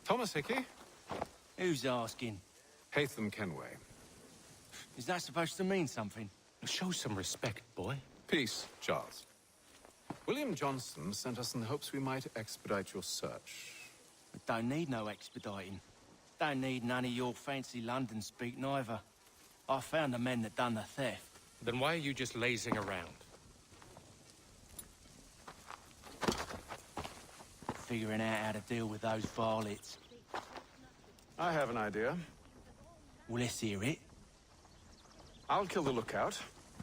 Thomas Hickey? Who's asking? Haytham Kenway. Is that supposed to mean something? Show some respect, boy. Peace, Charles. William Johnson sent us in the hopes we might expedite your search. We don't need no expediting. Don't need none of your fancy London speak neither. I found the men that done the theft. Then why are you just lazing around? Figuring out how to deal with those varlets. I have an idea. Well, let's hear it. I'll kill the lookout,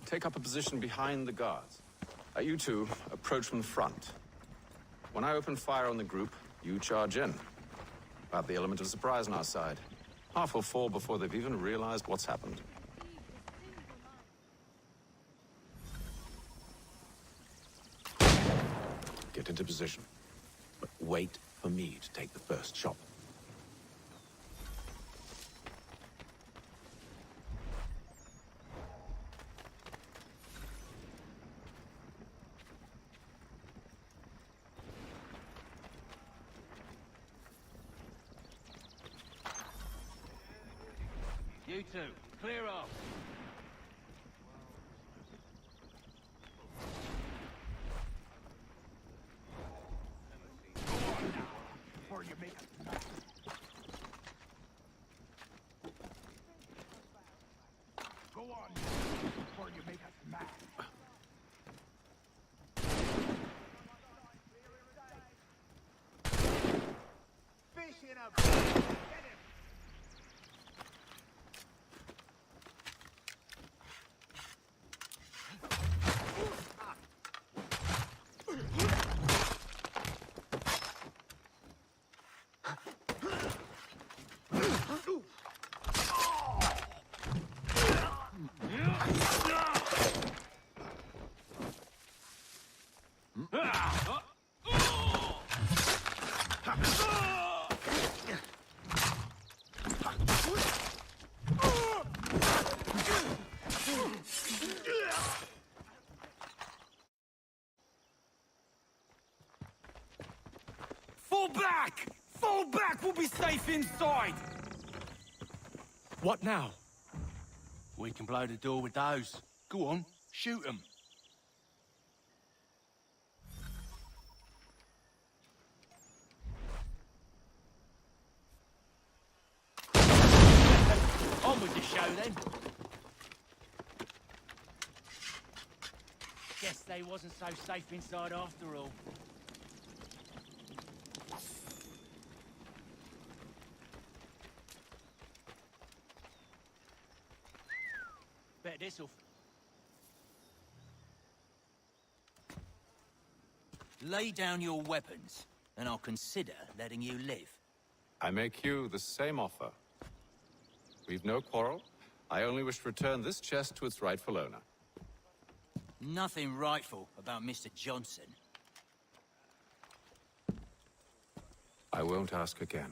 take up a position behind the guards. You two approach from the front. When I open fire on the group, you charge in. About the element of surprise on our side. Half will fall before they've even realized what's happened. Get into position. But wait for me to take the first shot. You two, clear off. Before you make a mess. Go on, before you make us mad. Fish in a get him. Fall back! Fall back! We'll be safe inside! What now? We can blow the door with those. Go on, shoot them. On with the show then. Guess they wasn't so safe inside after all. Bet this'll... Lay down your weapons, and I'll consider letting you live. I make you the same offer. We've no quarrel. I only wish to return this chest to its rightful owner. Nothing rightful about Mr. Johnson. I won't ask again.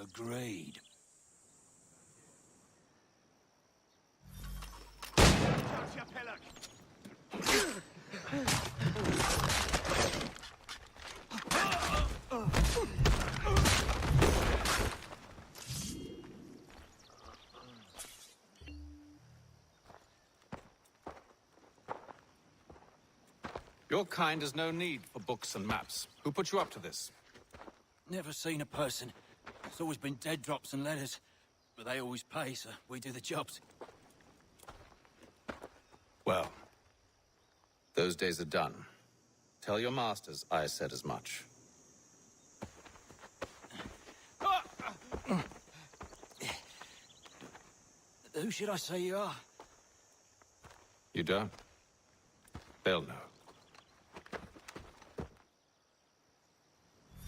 Agreed. Shut your pillock. Your kind has no need for books and maps. Who put you up to this? Never seen a person. It's always been dead drops and letters. But they always pay, so we do the jobs. Well, those days are done. Tell your masters I said as much. Who should I say you are? You don't? They'll know.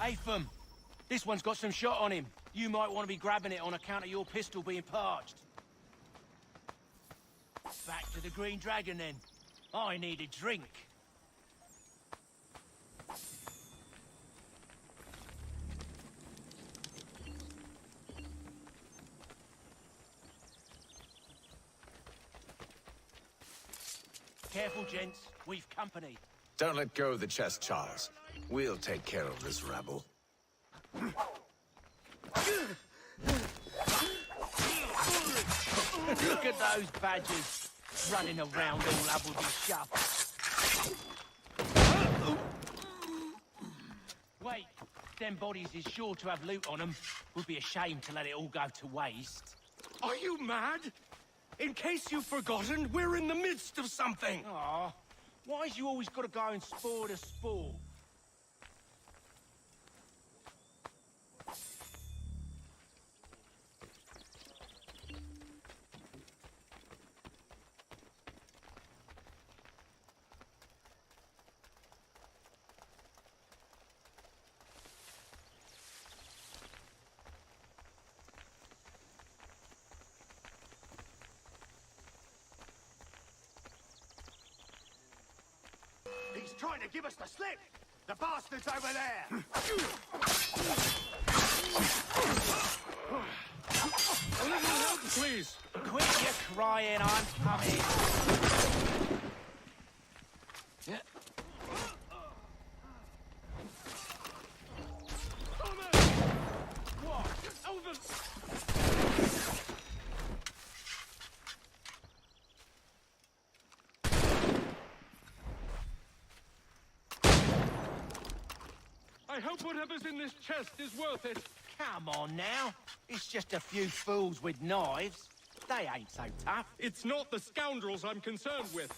Atham! This one's got some shot on him. You might want to be grabbing it on account of your pistol being parched. Back to the Green Dragon, then. I need a drink. Careful, gents. We've company. Don't let go of the chest, Charles. We'll take care of this rabble. Look at those badgers, running around all hubbledy-shuffle. Wait, them bodies is sure to have loot on them. Would be a shame to let it all go to waste. Are you mad? In case you've forgotten, we're in the midst of something! Aw, why's you always gotta go and spore the spore? He's trying to give us the slip! The bastard's over there! A little help, please! Quit your crying, I'm coming. What? Over! I hope whatever's in this chest is worth it. Come on now. It's just a few fools with knives. They ain't so tough. It's not the scoundrels I'm concerned with.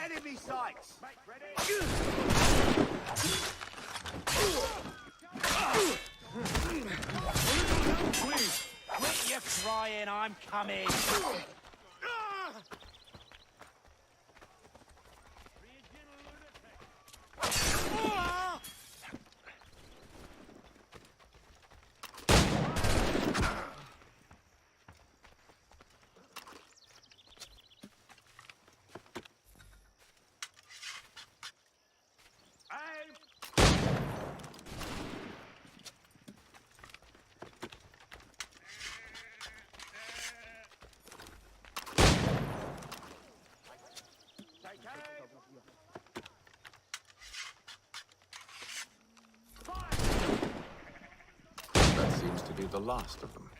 Enemy sights! Please! Quit your crying, I'm coming. That seems to be the last of them.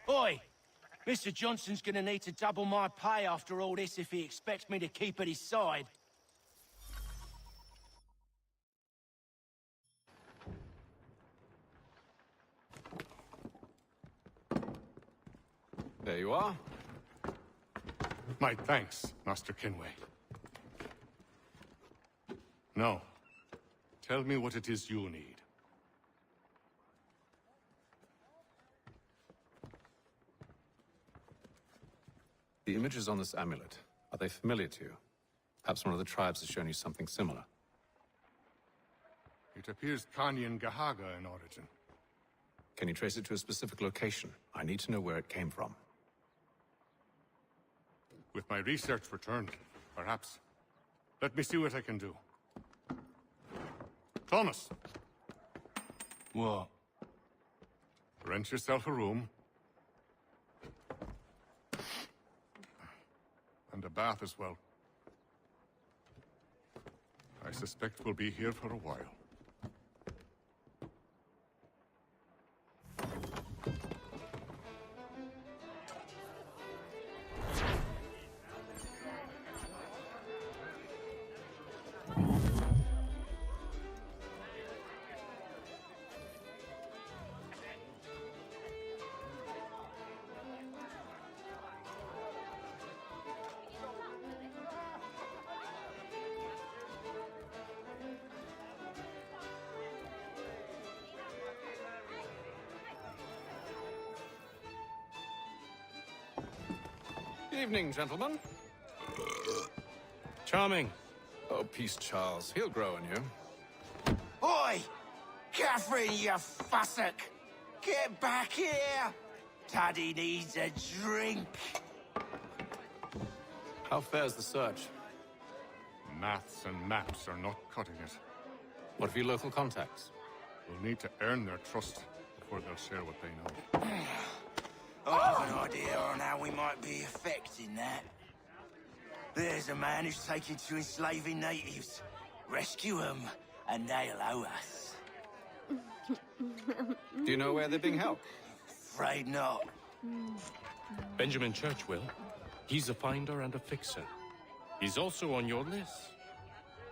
Oi! Mr. Johnson's gonna need to double my pay after all this if he expects me to keep at his side. There you are. My thanks, Master Kenway. Now, tell me what it is you need. The images on this amulet, are they familiar to you? Perhaps one of the tribes has shown you something similar. It appears Kanyan Gahaga in origin. Can you trace it to a specific location? I need to know where it came from. With my research returned, perhaps. Let me see what I can do. Thomas, What? rent yourself a room. And a bath as well. I suspect we'll be here for a while. Evening, gentlemen. Charming. Oh, peace, Charles. He'll grow on you. Oi! Catherine, you fussock! Get back here! Taddy needs a drink. How fares the search? Maths and maps are not cutting it. What of your local contacts? We'll need to earn their trust before they'll share what they know. I have an idea on how we might be affecting that. There's a man who's taken to enslaving natives. Rescue them, and they'll owe us. Do you know where they're being held? Afraid not. Benjamin Churchwill. He's a finder and a fixer. He's also on your list.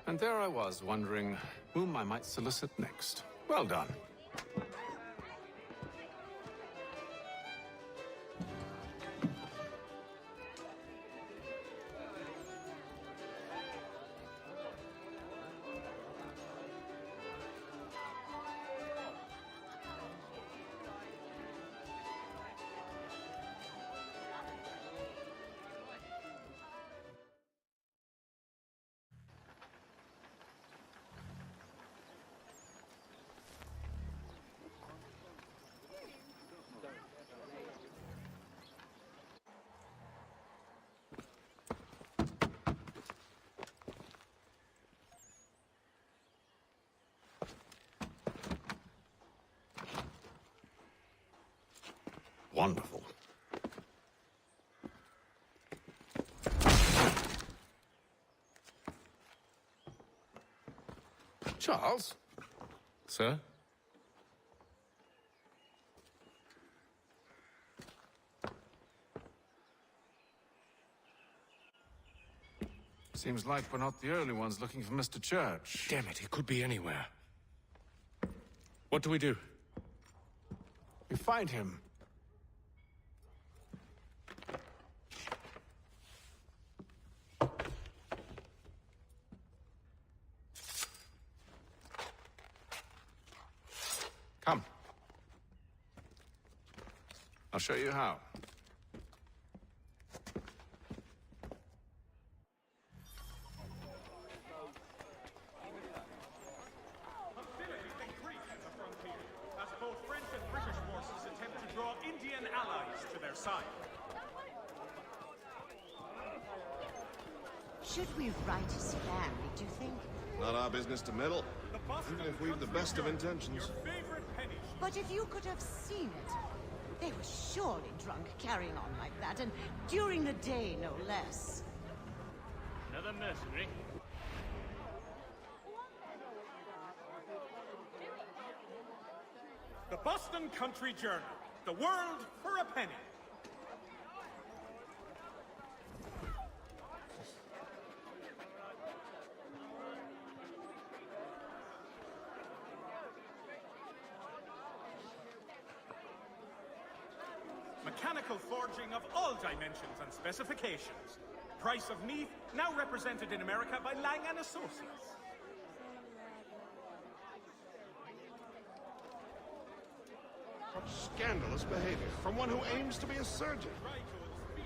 And there I was, wondering whom I might solicit next. Well done. Wonderful. Charles? Sir? Seems like we're not the only ones looking for Mr. Church. Damn it, he could be anywhere. What do we do? We find him. Come. I'll show you how. As both French and British forces attempt to draw Indian allies to their side. Should we write his family, do you think? Not our business to meddle, The Boston even if we've the Country best of Journal, intentions. Your favorite penny. But if you could have seen it, they were surely drunk carrying on like that, and during the day, no less. Another mercenary? The Boston Country Journal. The world for a penny. Mechanical forging of all dimensions and specifications. Price of Neath, now represented in America by Lang & Associates. Such scandalous behavior from one who aims to be a surgeon.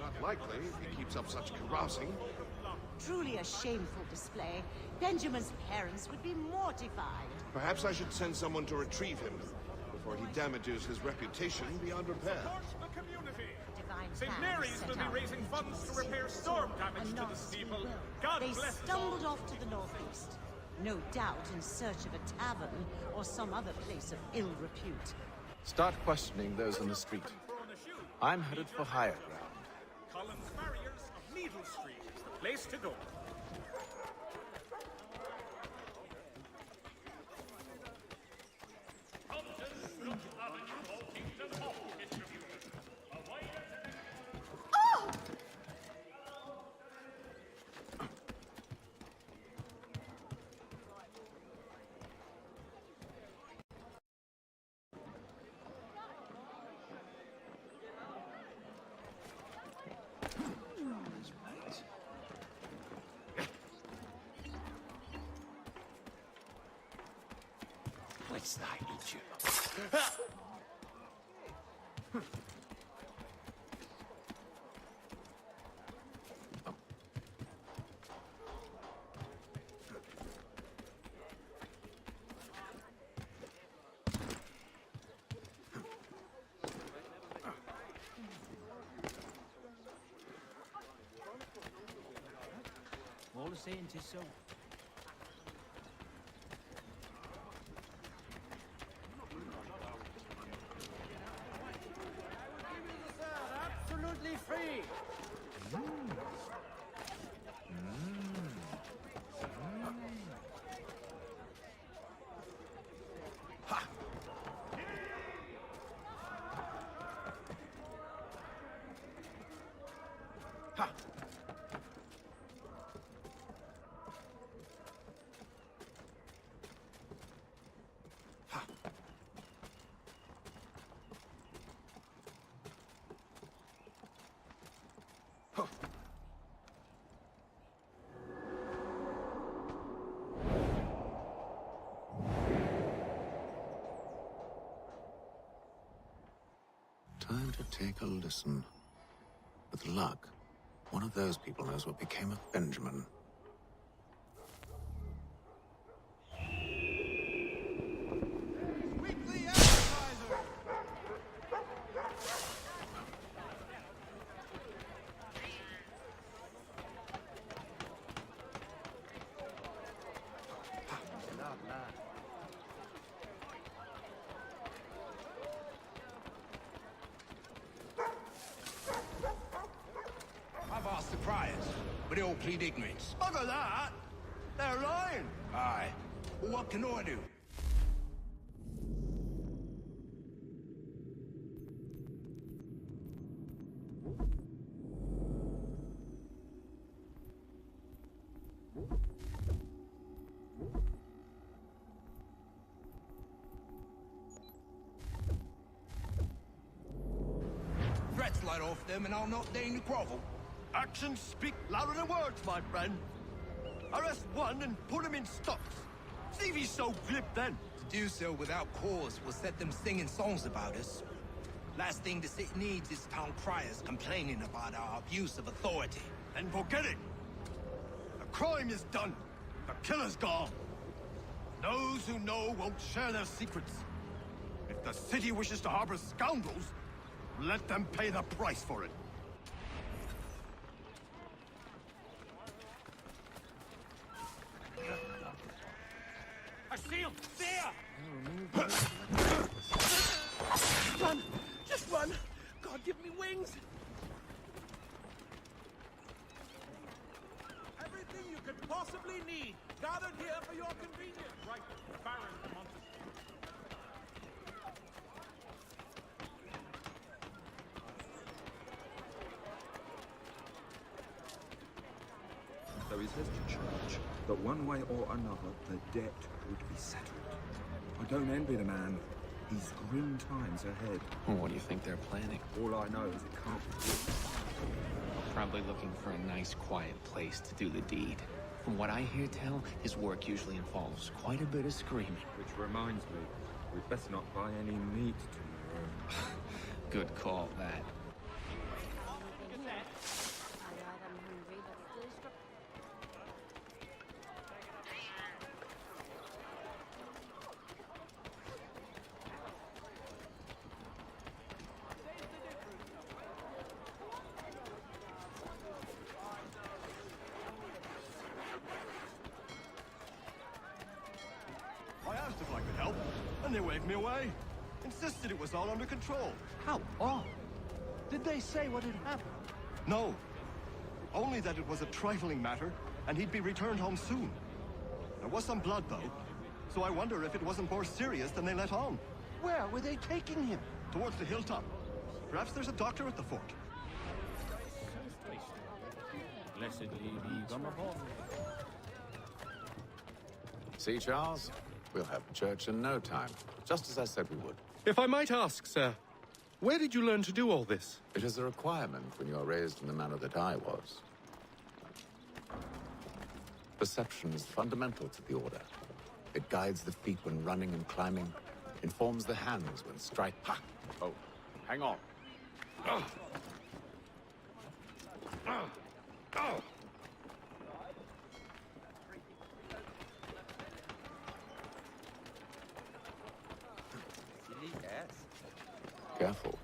Not likely if he keeps up such carousing. Truly a shameful display. Benjamin's parents would be mortified. Perhaps I should send someone to retrieve him before he damages his reputation beyond repair. Support the community. Divine St. plan Mary's set will be out raising funds to repair storm damage to the Anonymous we steeple. will. God They bless us all. stumbled off to the northeast. No doubt in search of a tavern or some other place of ill repute. Start questioning those on the street. I'm headed for higher ground. Collins Farriers of Needle Street is the place to go. What's that, idiot? All the saying 'tis so. Absolutely free. Time to take a listen. With luck, one of those people knows what became of Benjamin. Weekly Advertiser! I've asked the priors, but they all plead ignorance. Bugger that! They're lying! Aye. Well, what can I do? Threats light off them and I'll not deign to grovel. Actions speak louder than words, my friend. Arrest one and put him in stocks. See if he's so glib then. To do so without cause will set them singing songs about us. Last thing the city needs is town criers complaining about our abuse of authority. Then forget it. The crime is done. The killer's gone. Those who know won't share their secrets. If the city wishes to harbor scoundrels, let them pay the price for it. I see him! There! Run! Just run! God, give me wings! Everything you could possibly need, gathered here for your convenience. Right, Baron de Montesquieu. Though he says to church that one way or another the debt would be settled. I don't envy the man. He's grim times ahead. Well, what do you think they're planning? All I know is it can't be good. Probably looking for a nice, quiet place to do the deed. From what I hear tell, his work usually involves quite a bit of screaming. Which reminds me, we'd best not buy any meat tomorrow. Good call, that. And they waved me away. Insisted it was all under control. How odd. Did they say what had happened? No. Only that it was a trifling matter, and he'd be returned home soon. There was some blood, though, so I wonder if it wasn't more serious than they let on. Where were they taking him? Towards the hilltop. Perhaps there's a doctor at the fort. Blessedly be from above. See, Charles? We'll have church in no time, just as I said we would. If I might ask, sir, where did you learn to do all this? It is a requirement when you are raised in the manner that I was. Perception is fundamental to the Order. It guides the feet when running and climbing, informs the hands when striking. Ha! Oh, hang on. Careful.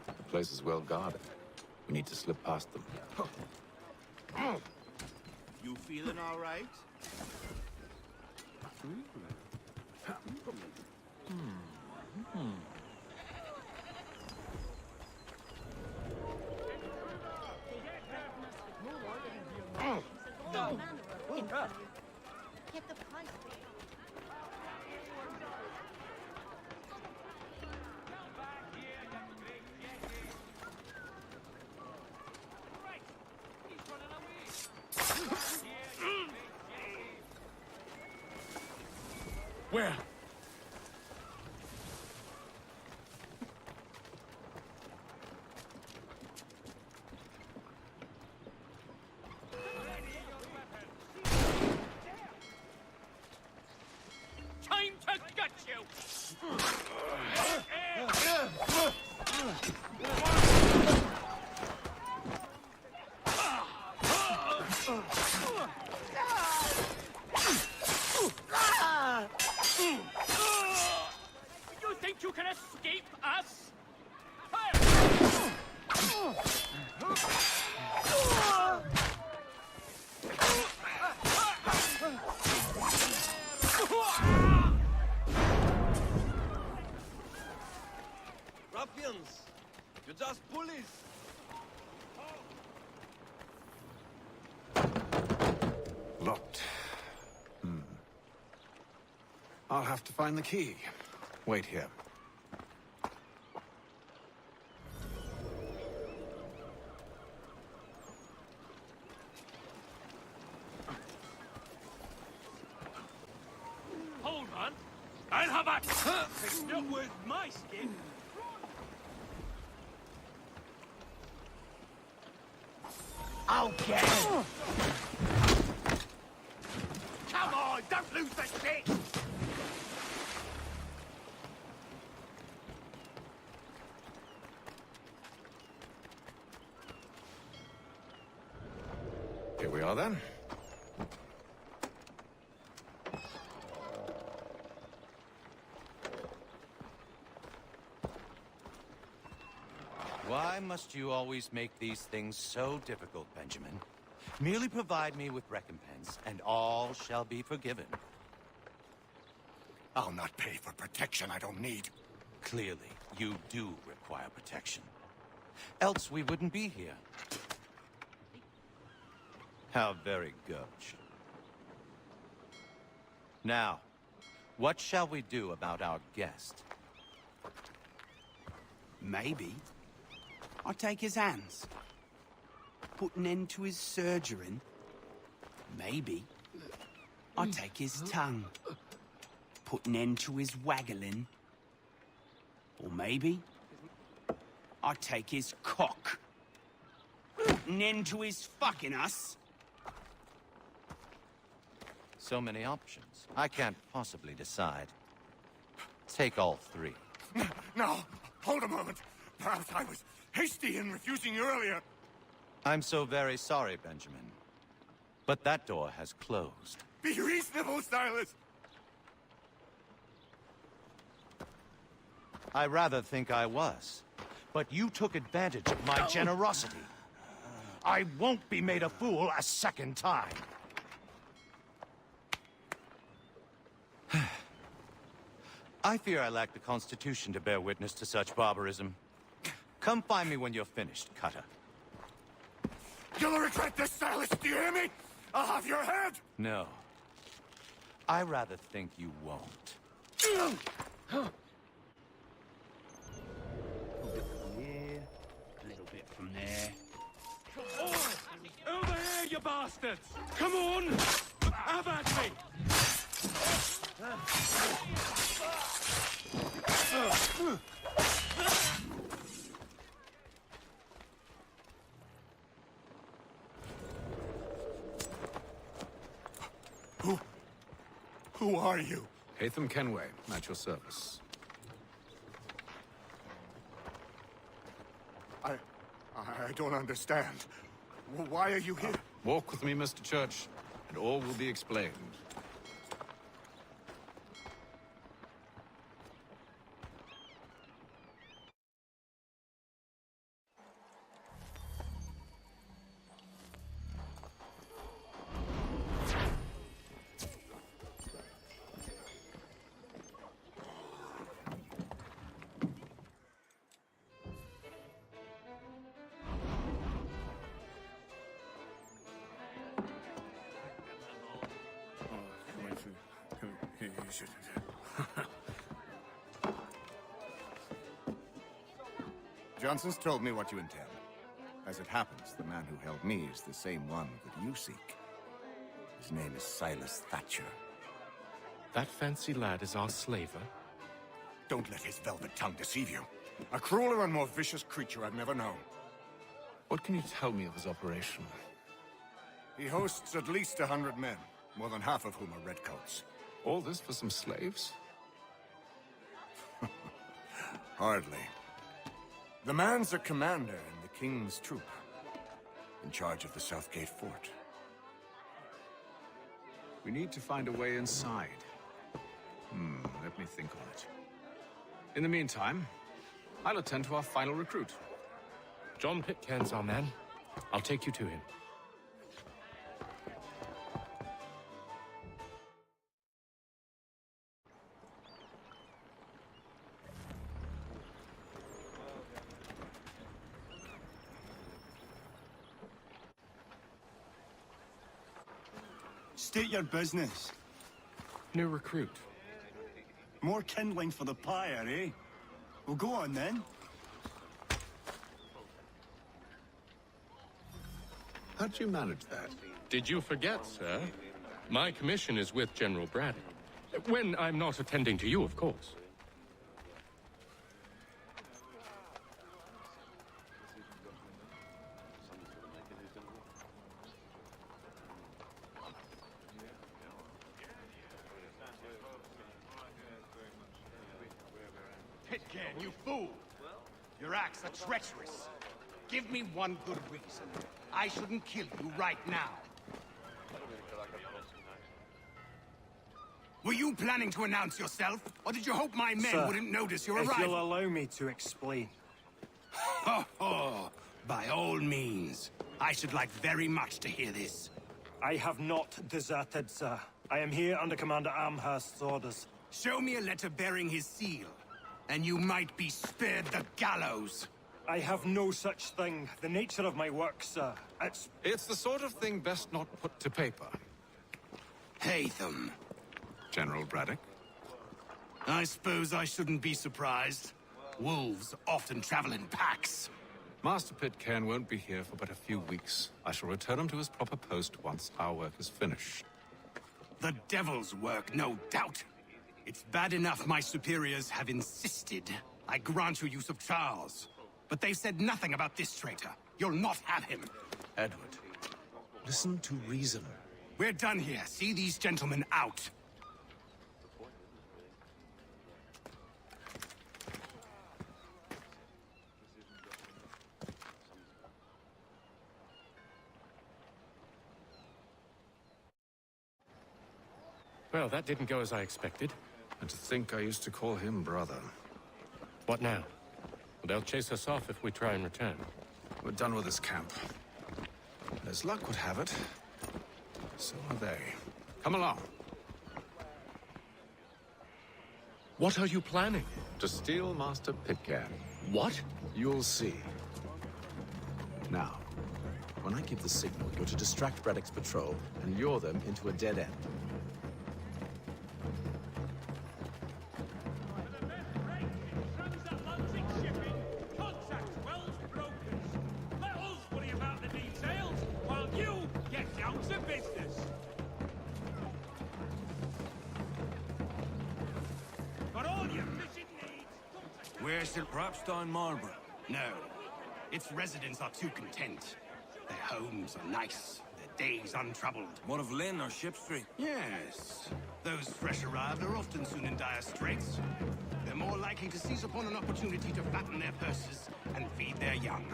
The place is well guarded. We need to slip past them. You feeling all right? Get the price. Where? Time to gut you! You think you can escape us? Ruffians! You're just bullies! Locked. I'll have to find the key. Wait here. Hold on. I'll have it. It's not worth my skin. Okay! Come on, don't lose the shit! Here we are then. Why must you always make these things so difficult, Benjamin? Merely provide me with recompense, and all shall be forgiven. I'll not pay for protection I don't need. Clearly, you do require protection. Else we wouldn't be here. How very gauche. Now, what shall we do about our guest? Maybe I'll take his hands. Put an end to his surgering. Maybe I'll take his tongue. Put an end to his waggling. Or maybe I'll take his cock. Put an end to his fucking us. So many options. I can't possibly decide. Take all three. No, hold a moment. Perhaps I was hasty in refusing you earlier. I'm so very sorry, Benjamin. But that door has closed. Be reasonable, Silas. I rather think I was. But you took advantage of my generosity. I won't be made a fool a second time. I fear I lack the constitution to bear witness to such barbarism. Come find me when you're finished, Cutter. You'll regret this, Silas, do you hear me? I'll have your head! No. I rather think you won't. Here, a little bit from there. Oh, over here, you bastards! Come on! Have at me! Who are you? Haytham Kenway, at your service. I don't understand. Why are you here? Walk with me, Mr. Church, and all will be explained. Johnson's told me what you intend. As it happens, the man who held me is the same one that you seek. His name is Silas Thatcher. That fancy lad is our slaver? Don't let his velvet tongue deceive you. A crueler and more vicious creature I've never known. What can you tell me of his operation? He hosts at least 100 men, more than half of whom are redcoats. All this for some slaves? Hardly. The man's a commander in the King's troop, in charge of the Southgate Fort. We need to find a way inside. Let me think on it. In the meantime, I'll attend to our final recruit. John Pitcairn's our man. I'll take you to him. State your business. New recruit. More kindling for the pyre, eh? Well, go on then. How'd you manage that? Did you forget, sir? My commission is with General Braddock. When I'm not attending to you, of course. Pitcairn, you fool! Your acts are treacherous. Give me one good reason. I shouldn't kill you right now. Were you planning to announce yourself? Or did you hope my men Sir, wouldn't notice your if arrival? you'll allow me to explain. Ho ho! By all means. I should like very much to hear this. I have not deserted, sir. I am here under Commander Amherst's orders. Show me a letter bearing his seal, and you might be spared the gallows. I have no such thing. The nature of my work, sir, It's the sort of thing best not put to paper. Haytham. General Braddock? I suppose I shouldn't be surprised. Wolves often travel in packs. Master Pitcairn won't be here for but a few weeks. I shall return him to his proper post once our work is finished. The devil's work, no doubt. It's bad enough my superiors have insisted I grant you use of Charles. But they've said nothing about this traitor. You'll not have him. Edward, listen to reason. We're done here. See these gentlemen out. Well, that didn't go as I expected. And to think I used to call him brother. What now? Well, they'll chase us off if we try and return. We're done with this camp. And as luck would have it, so are they. Come along. What are you planning? To steal Master Pitcairn. What? You'll see. Now, when I give the signal, you're to distract Braddock's patrol and lure them into a dead end. Where's St. Rapstein Marlborough? No. Its residents are too content. Their homes are nice, their days untroubled. What of Lynn or Ship Street? Yes. Those fresh arrived are often soon in dire straits. They're more likely to seize upon an opportunity to fatten their purses and feed their young.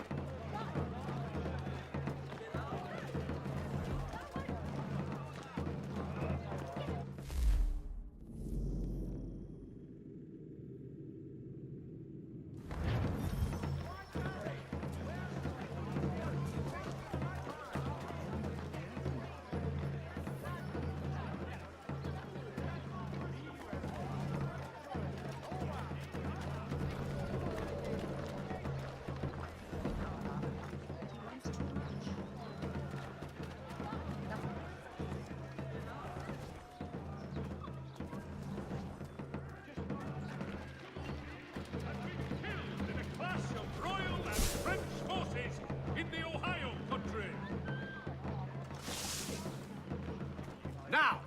Now!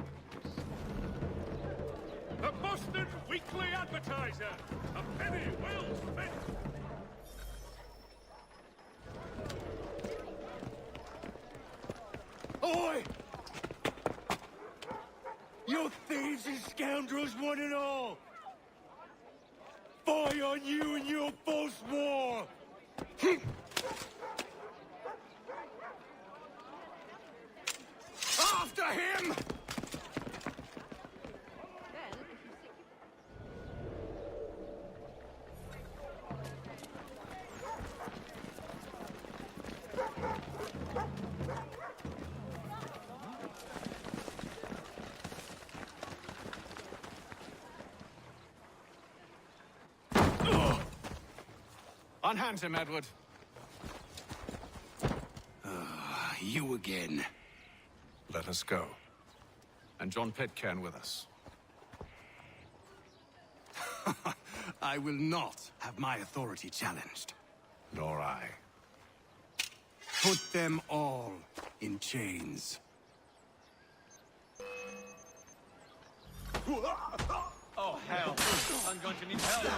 The Boston Weekly Advertiser! A penny well spent! Oi! You thieves and scoundrels, one and all! Fie on you and your false war! After him! Unhand him, Edward. You again. Let us go. And John Pitcairn with us. I will not have my authority challenged. Nor I. Put them all in chains. Oh, hell. I'm going to need help.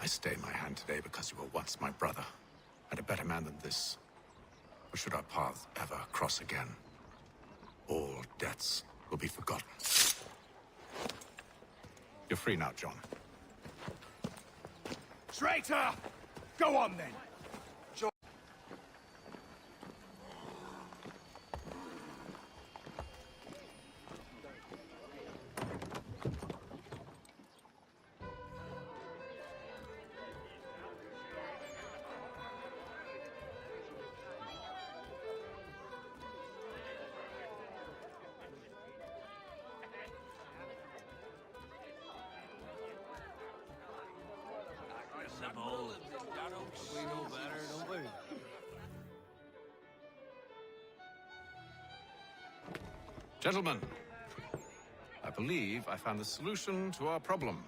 I stay my hand today because you were once my brother, and a better man than this. Or should our paths ever cross again, all debts will be forgotten. You're free now, John. Traitor! Go on, then! We know better, don't we? Gentlemen, I believe I found the solution to our problem.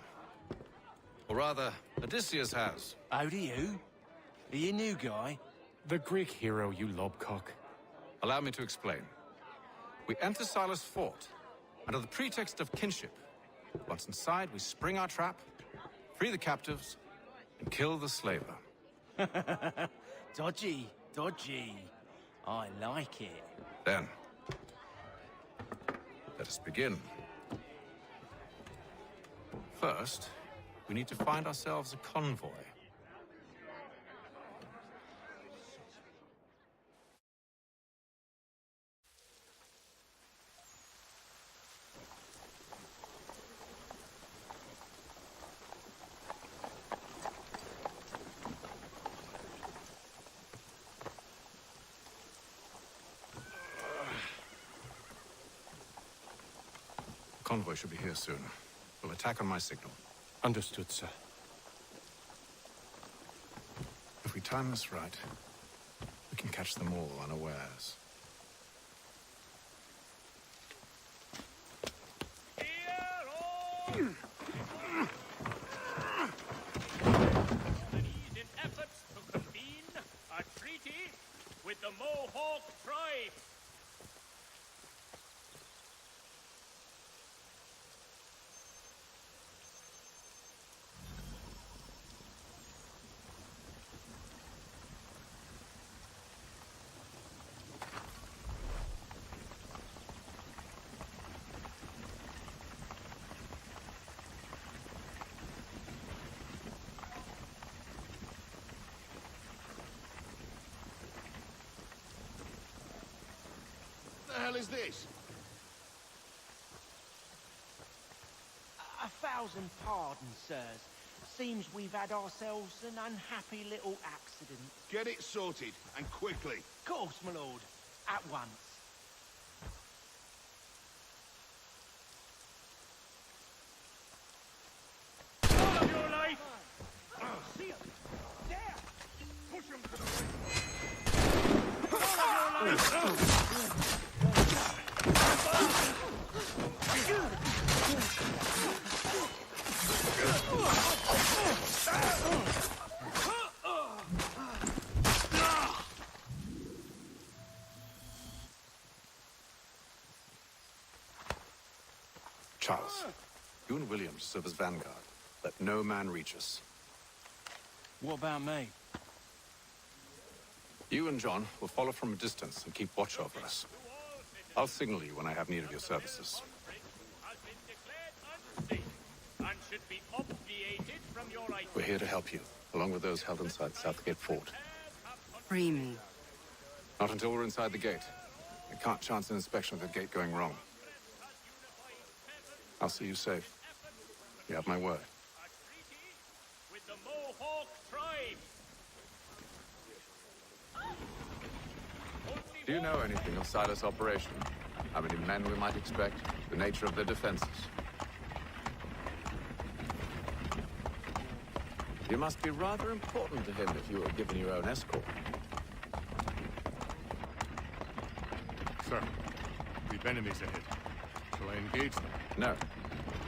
Or rather, Odysseus has. How do you? Are you a new guy? The Greek hero, you lobcock. Allow me to explain. We enter Silas' fort, under the pretext of kinship. Once inside, we spring our trap, free the captives, and kill the slaver. Dodgy, dodgy. I like it. Then, let us begin. First, we need to find ourselves a convoy. convoy should be here soon. We'll attack on my signal. Understood, sir. If we time this right, we can catch them all unawares. In efforts to convene a treaty with the Mohawk tribe. The hell is this? 1,000 pardons, sirs. Seems we've had ourselves an unhappy little accident. Get it sorted, and quickly. Course, my lord. At once. All of your life! See him! There! Push him to the right! All of your life! Charles, you and William serve as vanguard. Let no man reach us. What about me? You and John will follow from a distance and keep watch over us. I'll signal you when I have need of your services. Has been declared unsafe and should be obviated from your life. We're here to help you, along with those held inside Southgate Fort. Free me. Not until we're inside the gate. We can't chance an inspection of the gate going wrong. I'll see you safe. You have my word. With the Mohawk tribe. Do you know anything of Silas' operation? How many men we might expect? The nature of their defenses? You must be rather important to him if you were given your own escort. Sir, we've enemies ahead. Shall I engage them? No.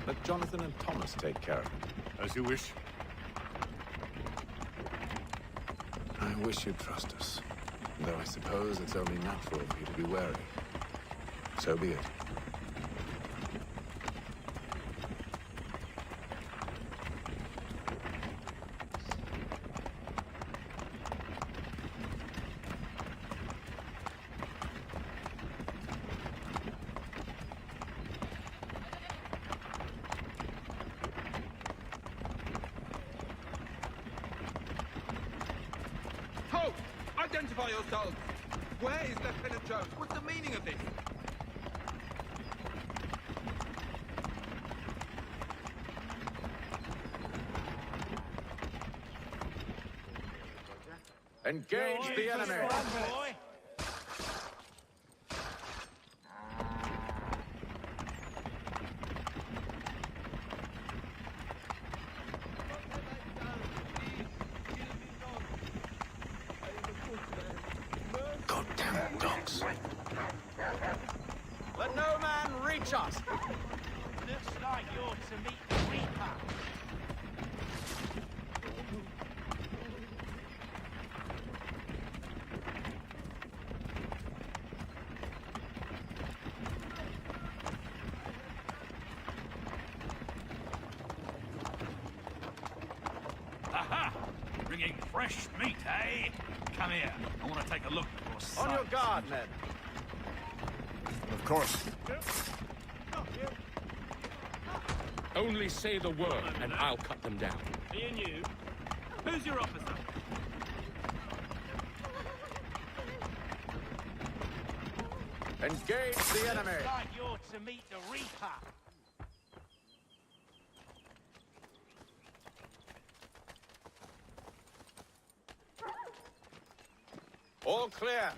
Let Jonathan and Thomas take care of it. As you wish. I wish you'd trust us. Though I suppose it's only natural for you to be wary. So be it. Halt! Identify yourselves! Where is Lieutenant Jones? What's the meaning of this? Engage the enemy! Goddamn dogs. Let no man reach us! Looks like you're to meet the Reaper. Aha! Bringing fresh meat, eh? Come here. I want to take a look at your sights. On your guard, men. Of course. Only say the word, and I'll cut them down. Me and you. Who's your officer? Engage the enemy! Looks like you're to meet the Reaper. All clear.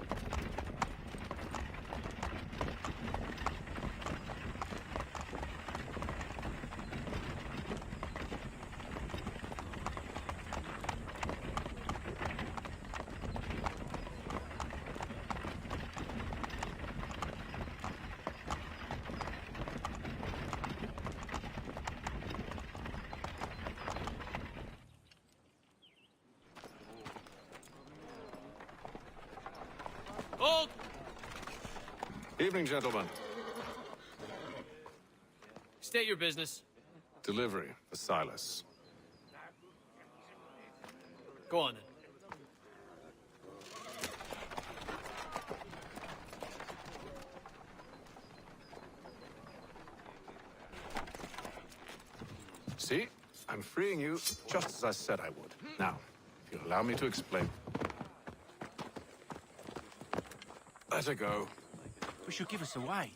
Halt! Evening, gentlemen. State your business. Delivery for Silas. Go on then. See? I'm freeing you just as I said I would. Now, if you'll allow me to explain. Let her go. But she'll give us away.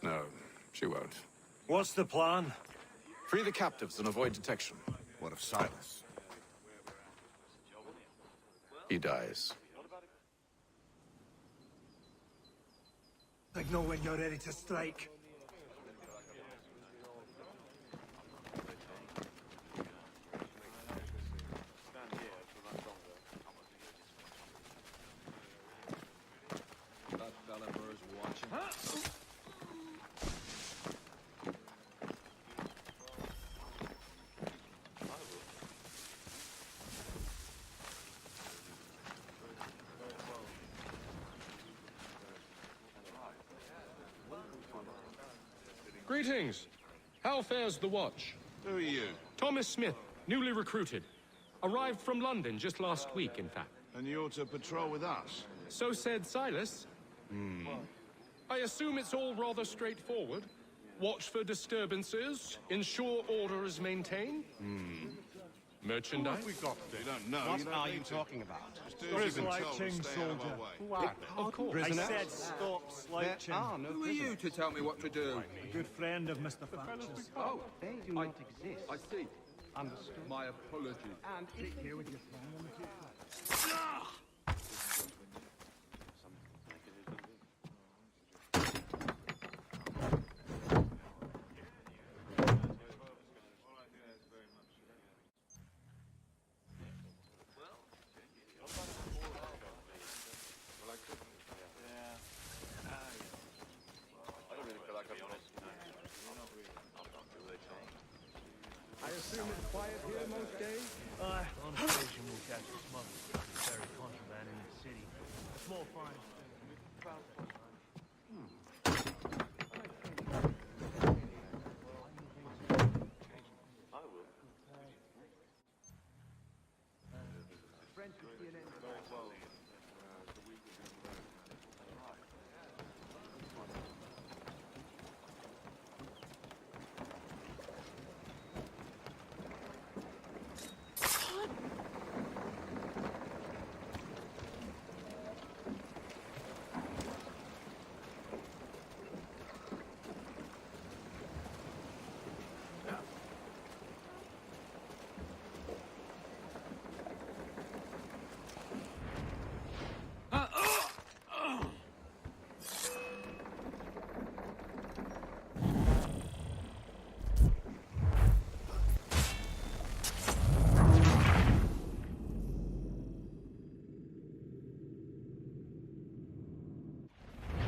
No, she won't. What's the plan? Free the captives and avoid detection. What of Silas? He dies. Signal when you're ready to strike. Greetings. How fares the watch? Who are you? Thomas Smith, newly recruited. Arrived from London just last week, in fact. And you're to patrol with us? So said Silas. I assume it's all rather straightforward. Watch for disturbances, ensure order is maintained. Merchandise? Who have we got there? You don't know. What you don't are need you to. talking about? Just do as you've been told and Slighting stay out of soldier. our way. Who are they? Of course. I said stop slouching. No Who are you to tell me what to do? A good friend of Mr. Thatcher's. Oh, They do not exist. I see. Understood. My apologies. And if Here with your I assume it's quiet here most days? On occasion we'll catch a smuggler. Very contraband in the city. A small fine.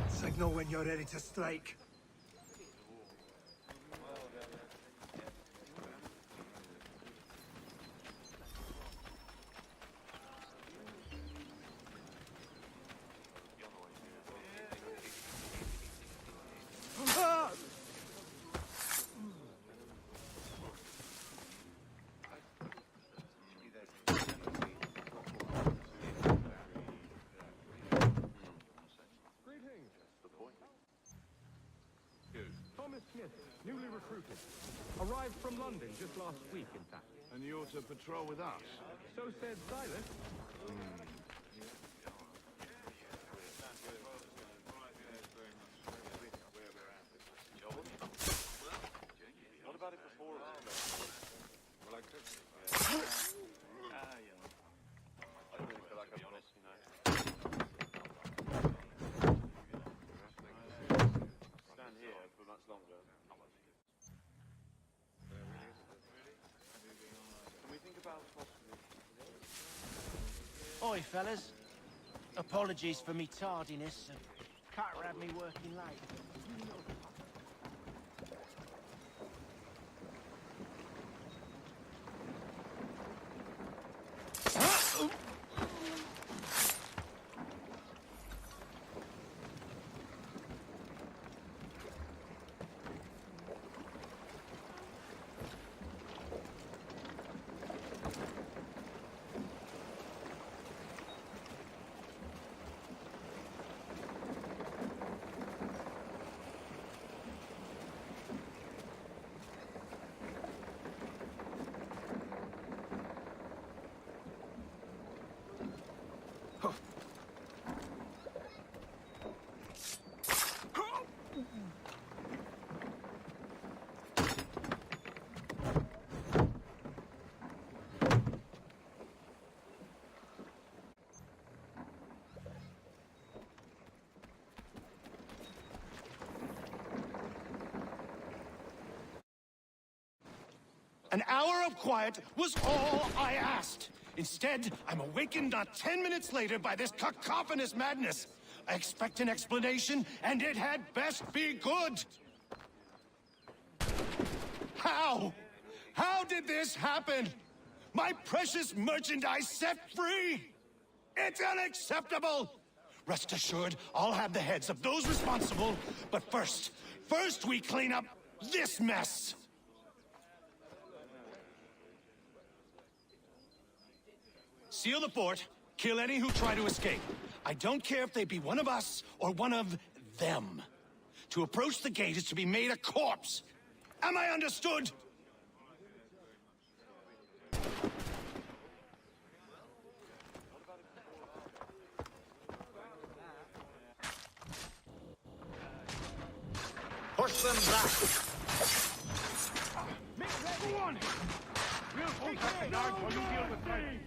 Signal when you're ready to strike. Thomas Smith, newly recruited. Arrived from London just last week, in fact. And you're to patrol with us? So said Silas. What about it before? I don't really feel like I'm honest, you know. Stand here for much longer. Can we think about possibly... Oi, fellas. Apologies for me tardiness. Carter had me working late. An hour of quiet was all I asked. Instead, I'm awakened not 10 minutes later by this cacophonous madness. I expect an explanation, and it had best be good. How? How did this happen? My precious merchandise set free? It's unacceptable! Rest assured, I'll have the heads of those responsible, but first we clean up this mess! Seal the fort, kill any who try to escape. I don't care if they be one of us or one of them. To approach the gate is to be made a corpse. Am I understood? Push them back! Go on! We'll hold up the guard while you deal with me!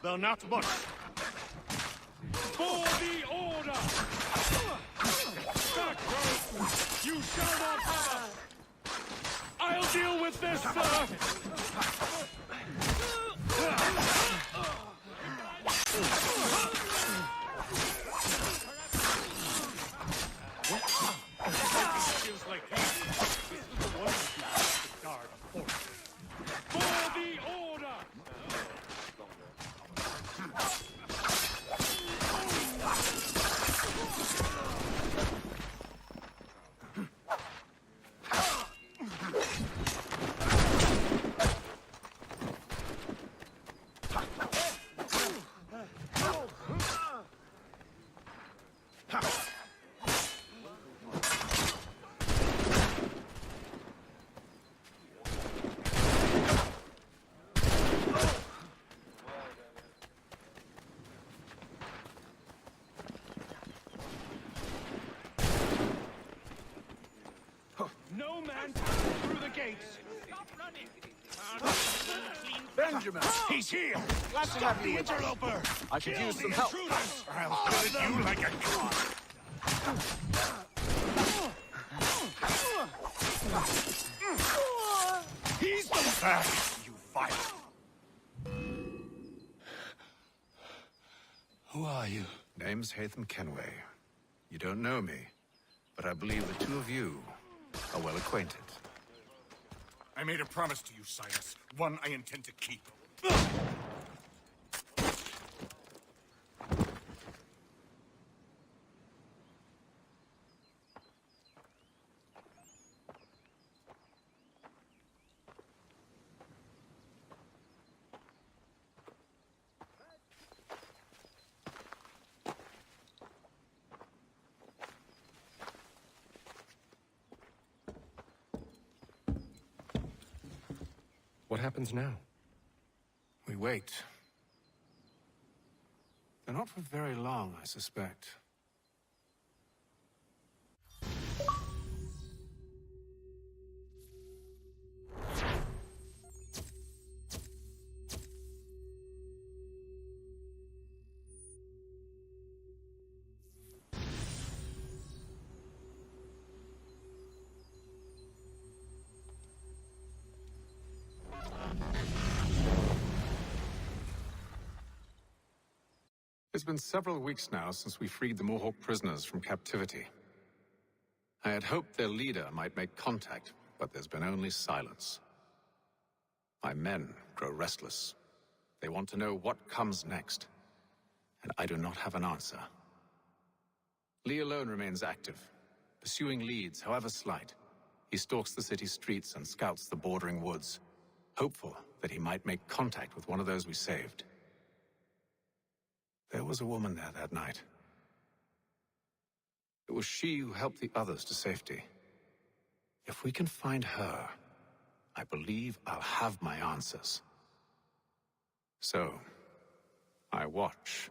Though not much. For the order! Back row! You shall not have! I'll deal with this, sir! Feels like this is the one to guard a fort. For the order! No man through the gates! Benjamin! He's here! Glad to Stop have the you with us. interloper! I could Kill use the some help. intruders! I'll kill you like a god! He's the back, you fight! Who are you? Name's Hatham Kenway. You don't know me, but I believe the two of you are well acquainted. I made a promise to you, Silas. One I intend to keep. What happens now? We wait. They're not for very long, I suspect. It's been several weeks now since we freed the Mohawk prisoners from captivity. I had hoped their leader might make contact, but there's been only silence. My men grow restless. They want to know what comes next, and I do not have an answer. Lee alone remains active, pursuing leads, however slight. He stalks the city streets and scouts the bordering woods, hopeful that he might make contact with one of those we saved. There was a woman there that night. It was she who helped the others to safety. If we can find her, I believe I'll have my answers. So, I watch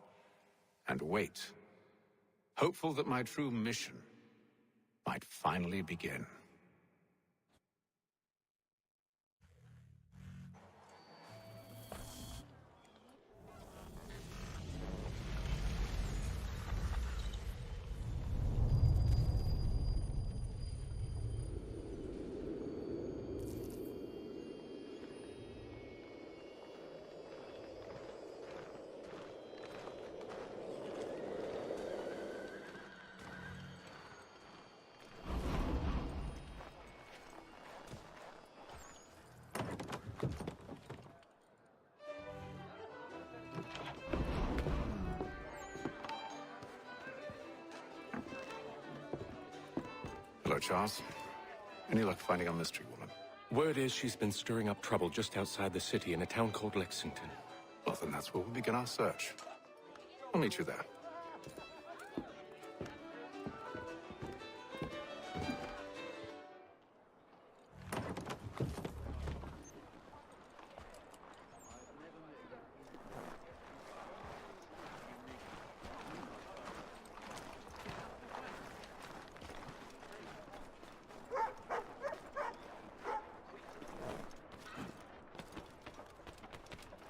and wait, hopeful that my true mission might finally begin. Hello, Charles. Any luck finding our mystery woman? Word is she's been stirring up trouble just outside the city in a town called Lexington. Well, then that's where we'll begin our search. I'll meet you there.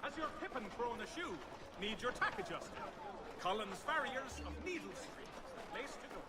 Has your pippin thrown a shoe? Need your tack adjusted? Collins Farriers of Needle Street. Place to go.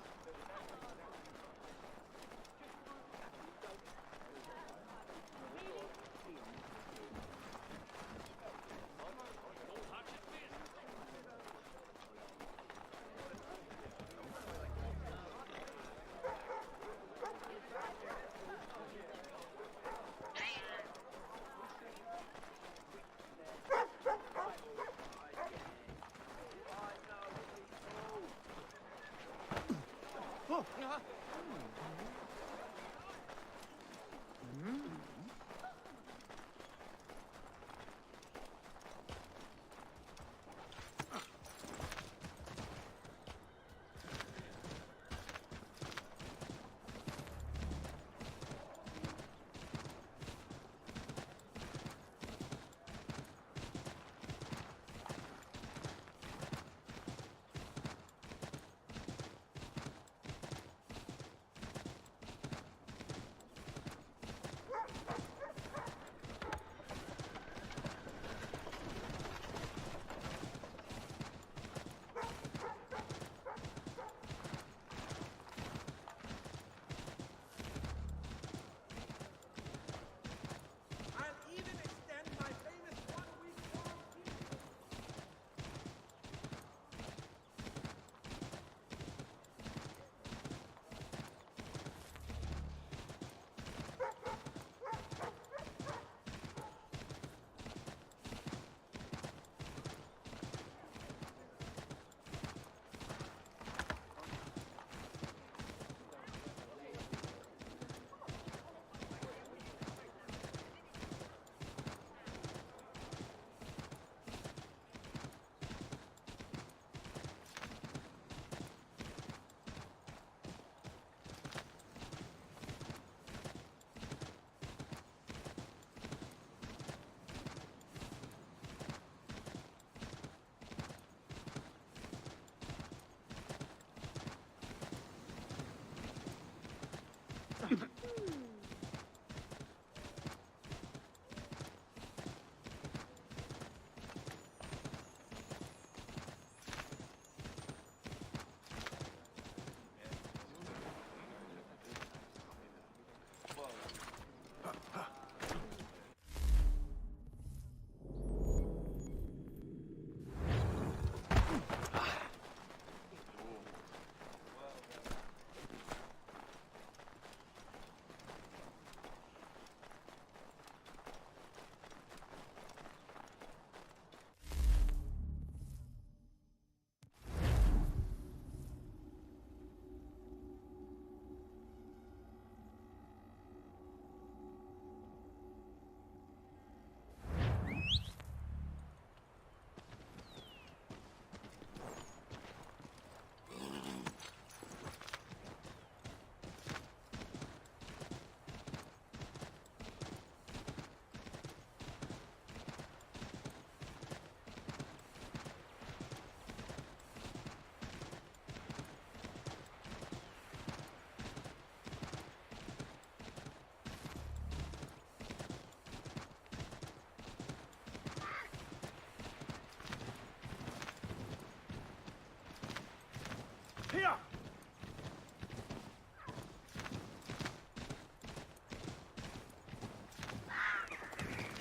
Here!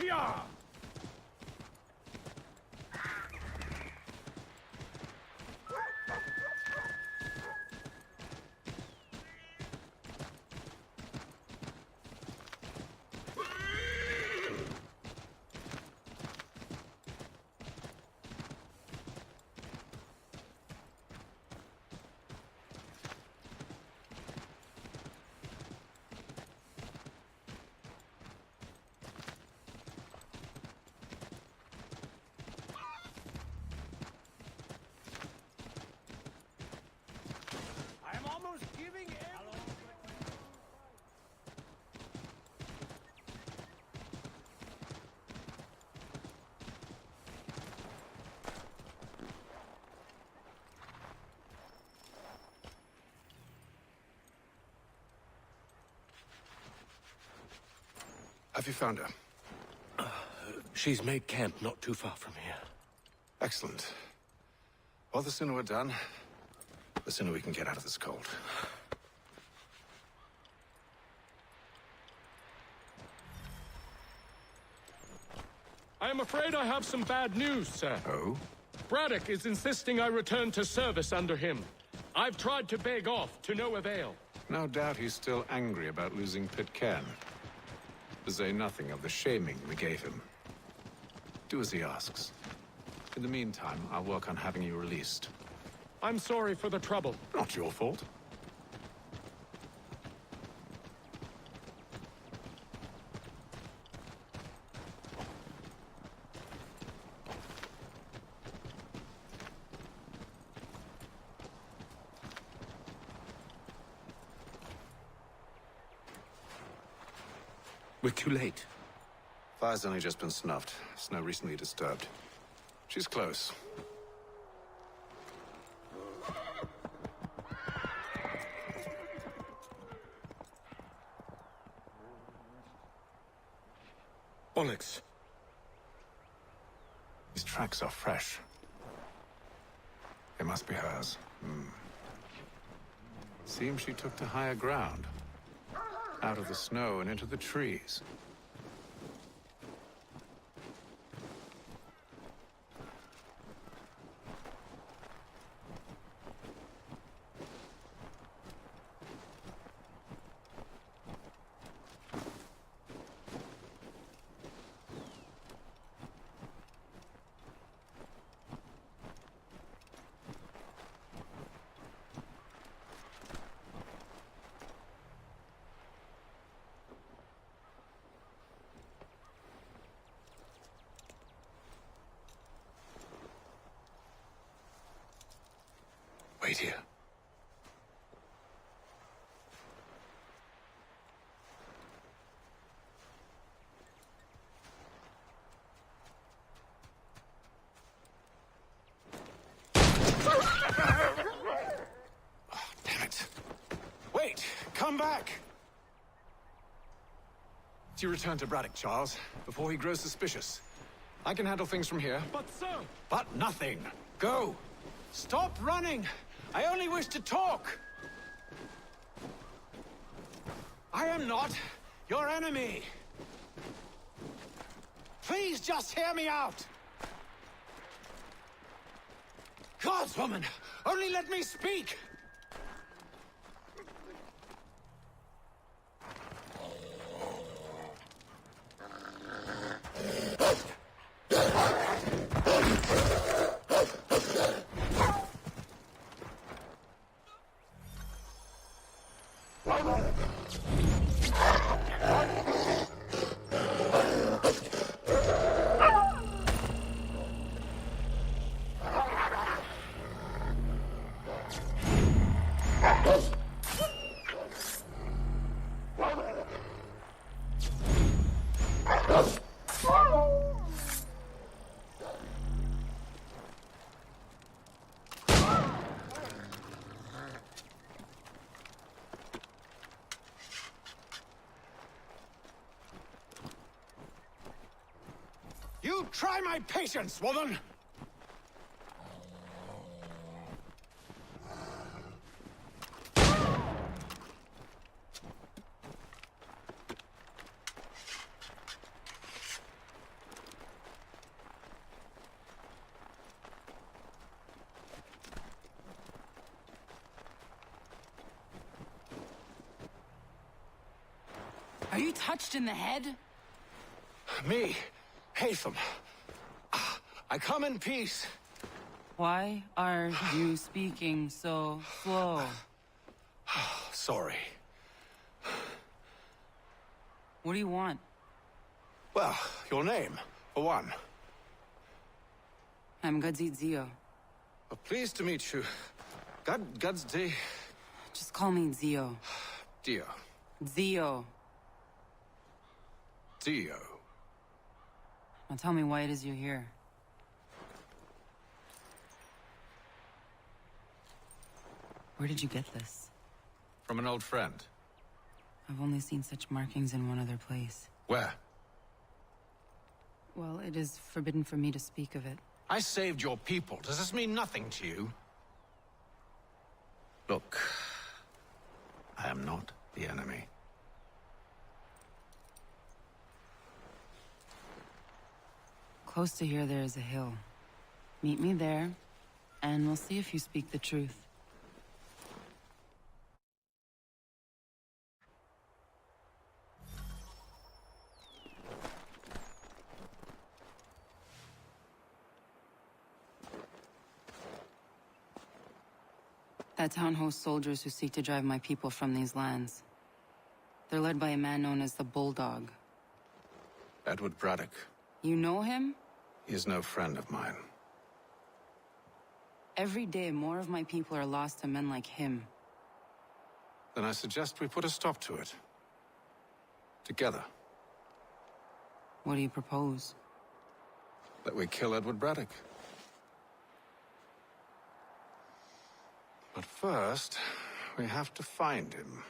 Here! Have you found her? She's made camp not too far from here. Excellent. Well, the sooner we're done, the sooner we can get out of this cold. I am afraid I have some bad news, sir. Oh? Braddock is insisting I return to service under him. I've tried to beg off, to no avail. No doubt he's still angry about losing Pitcairn. To say nothing of the shaming we gave him. Do as he asks. In the meantime, I'll work on having you released. I'm sorry for the trouble. Not your fault. We're too late. Fire's only just been snuffed. Snow recently disturbed. She's close. Onyx. These tracks are fresh. They must be hers. Seems she took to higher ground. Out of the snow and into the trees. Wait here. Oh, damn it. Wait! Come back! You return to Braddock, Charles, before he grows suspicious. I can handle things from here. But, sir! But nothing. Go! Stop running! I only wish to talk! I am not your enemy! Please just hear me out! Gods, woman! Only let me speak! You try my patience, woman! Are you touched in the head? Me, Haytham. I come in peace. Why are you speaking so slow? Sorry. What do you want? Well, your name, for one. I'm Gadzit Zio. Pleased to meet you. Gadzit. Just call me Zio. Dio. Zio. Dio. Now tell me why it is you're here. Where did you get this? From an old friend. I've only seen such markings in one other place. Where? Well, it is forbidden for me to speak of it. I saved your people. Does this mean nothing to you? Look, I am not the enemy. Close to here, there is a hill. Meet me there, and we'll see if you speak the truth. That town hosts soldiers who seek to drive my people from these lands. They're led by a man known as the Bulldog. Edward Braddock. You know him? He is no friend of mine. Every day, more of my people are lost to men like him. Then I suggest we put a stop to it. Together. What do you propose? That we kill Edward Braddock. But first, we have to find him.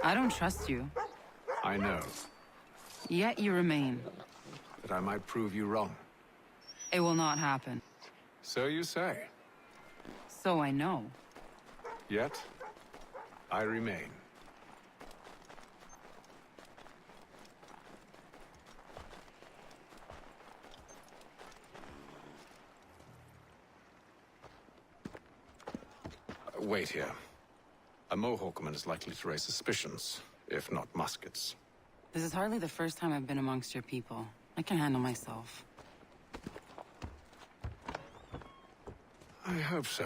I don't trust you. I know. Yet you remain. That I might prove you wrong. It will not happen. So you say. So I know. Yet, I remain. Wait here. A Mohawkman is likely to raise suspicions, if not muskets. This is hardly the first time I've been amongst your people. I can handle myself. I hope so.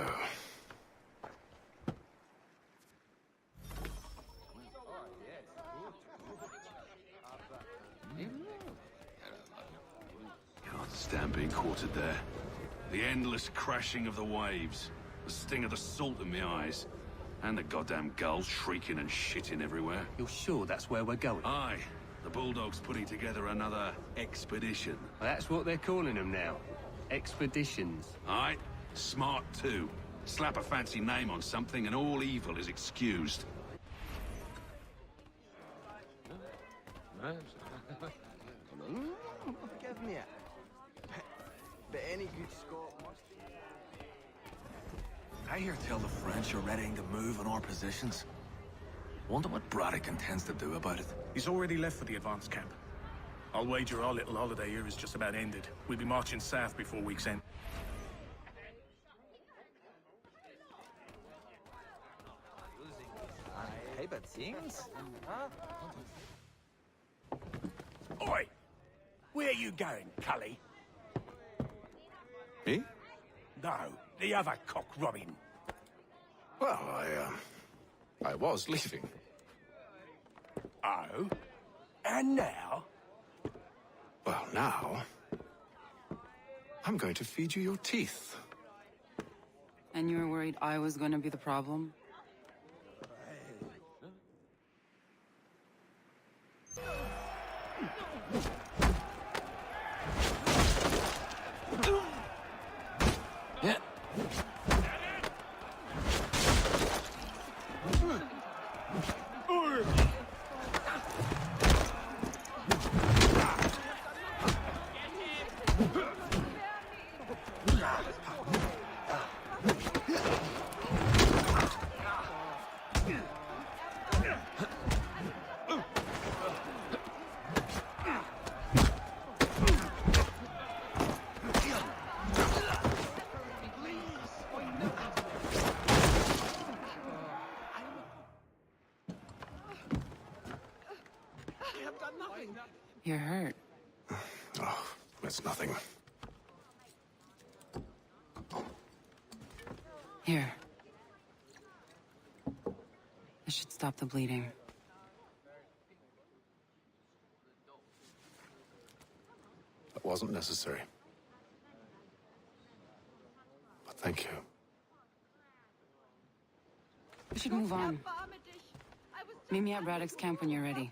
Can't stand being quartered there. The endless crashing of the waves. The sting of the salt in my eyes. And the goddamn gulls shrieking and shitting everywhere. You're sure that's where we're going? Aye. The Bulldog's putting together another expedition. Well, that's what they're calling them now. Expeditions. Aye. Smart too. Slap a fancy name on something and all evil is excused. Give me it. But any good Scot must be... I hear tell the French are readying to move on our positions. Wonder what Braddock intends to do about it. He's already left for the advance camp. I'll wager our little holiday here is just about ended. We'll be marching south before week's end. Hey, but things? Oi! Where you going, Cully? Me? No, the other cock Robin. Well, I was leaving. Oh? And now? Well, now... I'm going to feed you your teeth. And you were worried I was going to be the problem? Yeah. have done nothing. You're hurt. Oh, it's nothing. Here. This should stop the bleeding. That wasn't necessary. But thank you. We should move on. Meet me at Braddock's camp when you're ready.